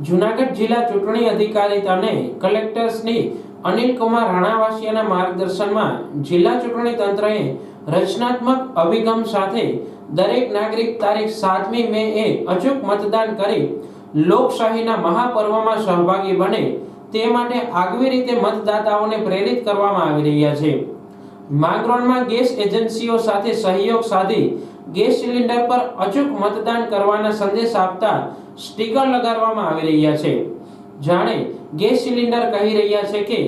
જૂનાગઢ જિલ્લા ચૂંટણી અધિકારી અને કલેક્ટર શ્રી અનિલ કુમાર રાણાવાસિયાના માર્ગદર્શનમાં જિલ્લા ચૂંટણી તંત્રએ રચનાત્મક અભિગમ સાથે દરેક નાગરિક તારીખ 7મી મે એ અચૂક મતદાન કરી લોકશાહીના મહાપર્વમાં સહભાગી બને તે માટે આગવી રીતે મતદાતાઓને પ્રેરિત કરવામાં આવી રહ્યા છે। માંગરોળમાં ગેસ એજન્સીઓ સાથે સહયોગ સાધી ગેસ સિલિન્ડર પર અચૂક મતદાન કરવાના સંદેશ આપતા સ્ટીકર લગાડવામાં આવી રહ્યા છે। જાણે ગેસ સિલિન્ડર કહી રહ્યા છે કે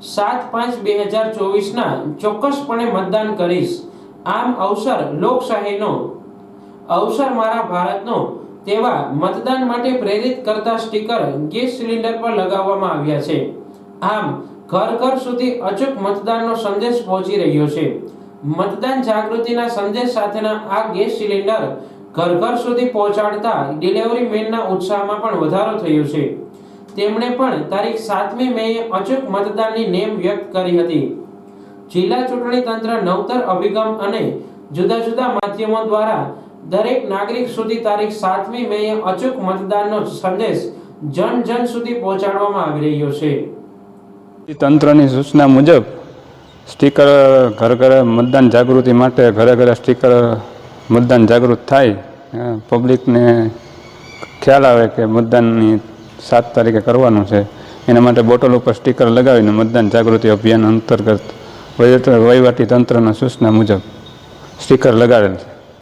7/5/2024 ના ચોક્કસપણે મતદાન કરીશ, આમ અવસર લોકશાહીનો, અવસર મારા ભારતનો તેવા મતદાન માટે પ્રેરિત કરતા સ્ટીકર ગેસ સિલિન્ડર પર લગાવવામાં આવ્યા છે। આમ ઘર ઘર સુધી અચૂક મતદાનનો સંદેશ પહોંચી રહ્યો છે। મતદાન જાગૃતિના સંદેશ સાથેના આ ગેસ સિલિન્ડર ઘર ઘર સુધી પહોંચાડતા ડિલિવરી મેનના ઉત્સાહમાં પણ વધારો થયો છે। તેમણે પણ તારીખ 7મી મેએ અચૂક મતદાનની નેમ વ્યક્ત કરી હતી। જિલ્લા ચૂંટણી તંત્ર નવતર અભિગમ અને જુદા જુદા માધ્યમો દ્વારા દરેક નાગરિક સુધી તારીખ 7મી મેએ અચૂક મતદાનનો સંદેશ જન જન સુધી પહોંચાડવામાં આવી રહ્યો છે। તંત્રની સૂચના મુજબ સ્ટીકર ઘર ઘરે મતદાન જાગૃતિ માટે ઘરે ઘરે સ્ટીકર મતદાન જાગૃત થાય, પબ્લિકને ખ્યાલ આવે કે મતદાનની 7 તારીખે કરવાનું છે, એના માટે બોટલ ઉપર સ્ટીકર લગાવીને મતદાન જાગૃતિ અભિયાન અંતર્ગત વહીવટી તંત્રના સૂચના મુજબ સ્ટીકર લગાડેલ છે।